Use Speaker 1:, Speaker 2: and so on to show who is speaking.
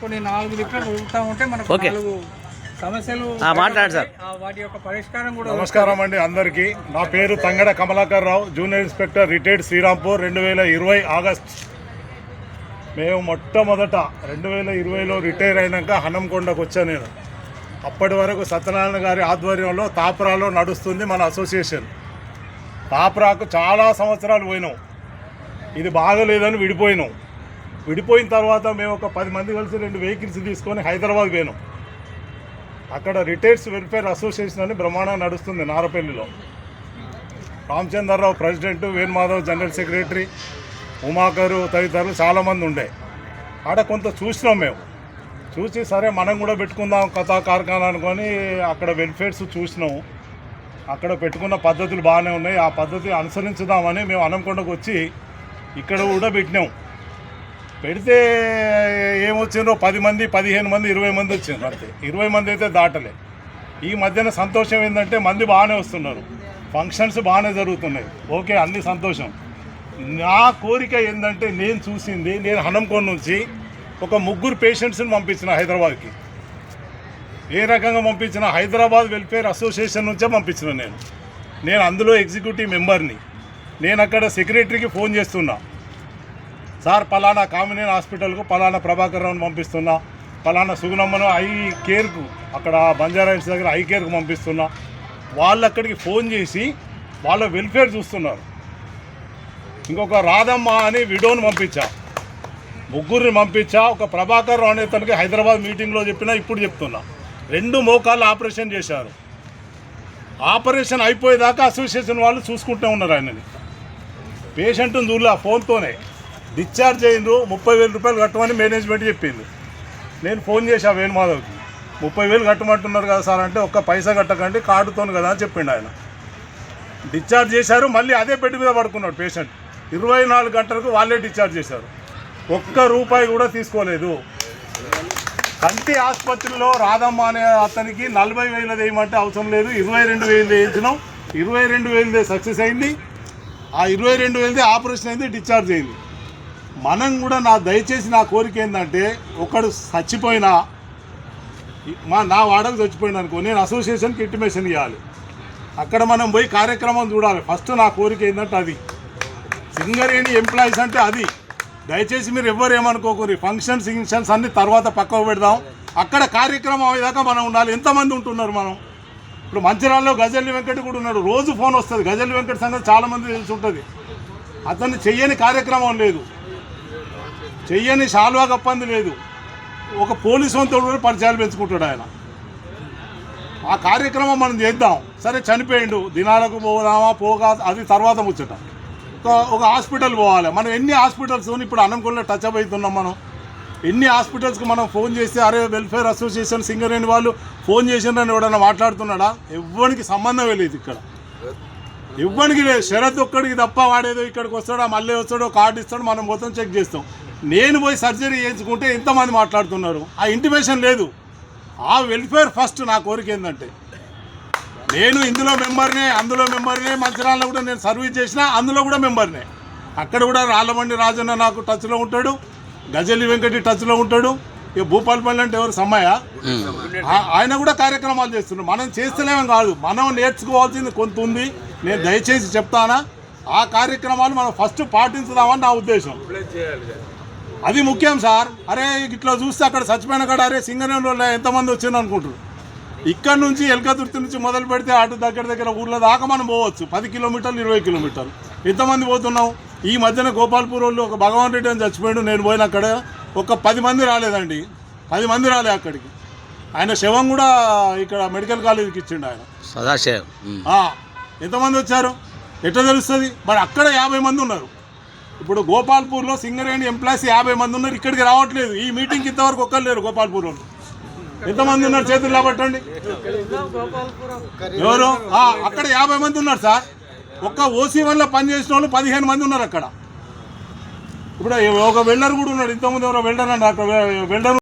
Speaker 1: కొన్ని 4 లిఫ్ట్లు దొరుకుతూ ఉంటే మనకు 4 సమస్యలు
Speaker 2: మాట్లాడు సార్.
Speaker 1: వాటి యొక్క పరిష్కారం కూడా.
Speaker 3: నమస్కారం అండి అందరికీ. నా పేరు Thangada Kamalakar Rao, junior inspector, retired, Srirampur. 2020 August. మేము మొట్టమొదట 2020లో రిటైర్ అయినాక హనంకొండకు వచ్చాను నేను. అప్పటి వరకు సత్యనారాయణ గారి ఆధ్వర్యంలో తాప్రాలో నడుస్తుంది మన అసోసియేషన్. తాప్రాకు చాలా సంవత్సరాలు పోయినాం. ఇది బాగలేదని విడిపోయినాం. విడిపోయిన తర్వాత మేము ఒక 10 మంది కలిసి 2 వెహికల్స్ తీసుకొని హైదరాబాద్ పోయినాం. అక్కడ రిటైర్స్ వెల్ఫేర్ అసోసియేషన్ అని బ్రహ్మాండంగా నడుస్తుంది నారపల్లిలో. Ramachandra Rao president, Venumadhav general secretary, ఉమాకరు తదితరులు చాలామంది ఉండే. ఆడ కొంత చూసినాం మేము. చూసి సరే మనం కూడా పెట్టుకుందాం కథా కార్ఖానా అనుకొని అక్కడ వెల్ఫేర్స్ చూసినాం. అక్కడ పెట్టుకున్న పద్ధతులు బాగానే ఉన్నాయి. ఆ పద్ధతి అనుసరించుదామని మేము హనంకొండకు వచ్చి ఇక్కడ కూడా పెట్టినాం. పెడితే ఏమొచ్చిందో 10 మంది, 15 మంది, 20 మంది వచ్చిండ్రు అంతే. 20 మంది అయితే దాటలే. ఈ మధ్యన సంతోషం ఏంటంటే మంది బాగానే వస్తున్నారు, ఫంక్షన్స్ బాగానే జరుగుతున్నాయి. ఓకే, అన్ని సంతోషం. నా కోరిక ఏంటంటే నేను చూసింది, నేను హనంకొండ నుంచి ఒక 3 పేషెంట్స్ని పంపించిన హైదరాబాద్కి. ఏ రకంగా పంపించిన? హైదరాబాద్ వెల్ఫేర్ అసోసియేషన్ నుంచే పంపించిన నేను అందులో ఎగ్జిక్యూటివ్ మెంబర్ని. నేను అక్కడ సెక్రటరీకి ఫోన్ చేస్తున్నా, సార్ పలానా కామినేని హాస్పిటల్కు పలానా ప్రభాకర్ రావుని పంపిస్తున్నా, పలానా సుగుణమ్మను ఐ కేర్కు అక్కడ బంజారా హిల్స్ దగ్గర ఐ కేర్కు పంపిస్తున్నా. వాళ్ళు అక్కడికి ఫోన్ చేసి వాళ్ళ వెల్ఫేర్ చూస్తున్నారు. ఇంకొక రాధమ్మ అని విడోని పంపించా, 3 పంపించా. ఒక ప్రభాకర్ రావు అనే తనకి హైదరాబాద్ మీటింగ్లో చెప్పినా, ఇప్పుడు చెప్తున్నా. 2 మోకాళ్ళు ఆపరేషన్ చేశారు. ఆపరేషన్ అయిపోయేదాకా అసోసియేషన్ వాళ్ళు చూసుకుంటూ ఉన్నారు ఆయనని. పేషెంట్ని చూడలే, ఫోన్తోనే డిశ్చార్జ్ అయ్యిండ్రు. 30,000 రూపాయలు కట్టమని మేనేజ్మెంట్ చెప్పింది. నేను ఫోన్ చేశా వేణుమాధవ్కి, 30,000 కట్టమంటున్నారు కదా సార్ అంటే, ఒక్క పైసా కట్టకండి కార్డుతోను కదా అని చెప్పిండు ఆయన. డిశ్చార్జ్ చేశారు. మళ్ళీ అదే బెడ్ మీద పడుకున్నాడు పేషెంట్. 24 గంటలకు వాళ్ళే డిశ్చార్జ్ చేశారు. ₹1 కూడా తీసుకోలేదు. కంటి ఆసుపత్రిలో రాధమ్మ అనే అతనికి 40,000 వేయమంటే అవసరం లేదు, 22,000 వేయించినాం. 22,000 సక్సెస్ అయింది. ఆ 22,000 ఆపరేషన్ అయింది, డిశ్చార్జ్ అయింది. మనం కూడా దయచేసి నా కోరిక ఏంటంటే, ఒకడు చచ్చిపోయినా నా వాడకు చచ్చిపోయినా అనుకో, నేను అసోసియేషన్కి ఇంటిమేషన్ ఇవ్వాలి. అక్కడ మనం పోయి కార్యక్రమం చూడాలి. ఫస్ట్ నా కోరిక ఏంటంటే అది. సింగరేణి ఎంప్లాయీస్ అంటే అది. దయచేసి మీరు ఎవ్వరు ఏమనుకోకూరి. ఫంక్షన్స్ అన్ని తర్వాత పక్కకు పెడదాం. అక్కడ కార్యక్రమం అయ్యేదాకా మనం ఉండాలి. ఎంతమంది ఉంటున్నారు మనం? ఇప్పుడు మంచిర్యాలలో గజల్లి వెంకట్ కూడా ఉన్నాడు. రోజు ఫోన్ వస్తుంది. గజల్లి వెంకట్ సంగతి చాలామంది తెలిసి ఉంటుంది. అతన్ని చెయ్యని కార్యక్రమం లేదు, చెయ్యని శాల్వా కప్పంది లేదు. ఒక పోలీసు వంతుడు కూడా పరిచయాలు పెంచుకుంటాడు ఆయన. ఆ కార్యక్రమం మనం చేద్దాం. సరే చనిపోయిండు, దినాలకు పోదామా పోగా అది తర్వాత ముచ్చట. ఒక హాస్పిటల్ పోవాలి. మనం ఎన్ని హాస్పిటల్స్ ఇప్పుడు హనంకొండలో టచ్ అప్ అవుతున్నాం. మనం ఎన్ని హాస్పిటల్స్కి మనం ఫోన్ చేస్తే అరే వెల్ఫేర్ అసోసియేషన్ సింగరేణి వాళ్ళు ఫోన్ చేసిండ్రని ఎవడన్నా మాట్లాడుతున్నాడా? ఎవ్వరికి సంబంధమే లేదు. ఇక్కడ ఎవ్వరికి లేదు. శరత్ ఒక్కడికి తప్ప వాడేదో ఇక్కడికి వస్తాడో మళ్ళీ వస్తాడో కార్డు ఇస్తాడు, మనం మొత్తం చెక్ చేస్తాం. నేను పోయి సర్జరీ చేయించుకుంటే ఎంతమంది మాట్లాడుతున్నారు? ఆ ఇంటిమేషన్ లేదు. ఆ వెల్ఫేర్ ఫస్ట్. నా కోరిక ఏంటంటే, నేను ఇందులో మెంబర్నే, అందులో మెంబర్నే, మంచిర్యాలలో కూడా నేను సర్వీస్ చేసిన, అందులో కూడా మెంబర్నే. అక్కడ కూడా రాళ్ళమండి రాజన్న నాకు టచ్లో ఉంటాడు, గజల్లి వెంకటి టచ్లో ఉంటాడు. ఇక భూపాలపల్లి అంటే ఎవరు సమ్మయ్య, ఆయన కూడా కార్యక్రమాలు చేస్తున్నాడు. మనం చేస్తలేమో కాదు, మనం నేర్చుకోవాల్సింది కొంత ఉంది. నేను దయచేసి చెప్తానా, ఆ కార్యక్రమాలు మనం ఫస్ట్ పాటించుదామని నా ఉద్దేశం. అది ముఖ్యం సార్. అరే ఇట్లా చూస్తే అక్కడ చచ్చిపోయిన కాడ అరే సింగరేణిలో ఎంతమంది వచ్చింది అనుకుంటారు. ఇక్కడ నుంచి ఎల్కతుర్తి నుంచి మొదలు పెడితే అటు దగ్గర ఊర్ల దాకా మనం పోవచ్చు. 10 కిలోమీటర్లు, 20 కిలోమీటర్లు. ఎంతమంది పోతున్నాం? ఈ మధ్యన గోపాల్పూర్ వాళ్ళు ఒక భగవాన్ రెడ్డి అని చచ్చిపోయాడు. నేను పోయిన అక్కడ ఒక 10 మంది రాలేదండి. 10 మంది రాలే అక్కడికి. ఆయన శవం కూడా ఇక్కడ మెడికల్ కాలేజీకి ఇచ్చిండు ఆయన. ఎంతమంది వచ్చారు ఎట్లా తెలుస్తుంది? మరి అక్కడ 50 మంది ఉన్నారు. ఇప్పుడు గోపాల్పూర్లో సింగరేణి ఎంప్లాయీస్ 50 మంది ఉన్నారు. ఇక్కడికి రావట్లేదు. ఈ మీటింగ్కి ఇంతవరకు ఒక్కరు లేరు గోపాల్పూర్ వాళ్ళు. ఎంతమంది ఉన్నారు చేతులు లాబట్టండి. ఎవరు? అక్కడ 50 మంది ఉన్నారు సార్. ఒక్క ఓసీ వల్ల పనిచేసిన వాళ్ళు 15 మంది ఉన్నారు అక్కడ. ఇప్పుడు ఒక వెల్డర్ కూడా ఉన్నాడు. ఇంతకుముందు ఎవరో వెల్డర్ అండి, అక్కడ వెల్డర్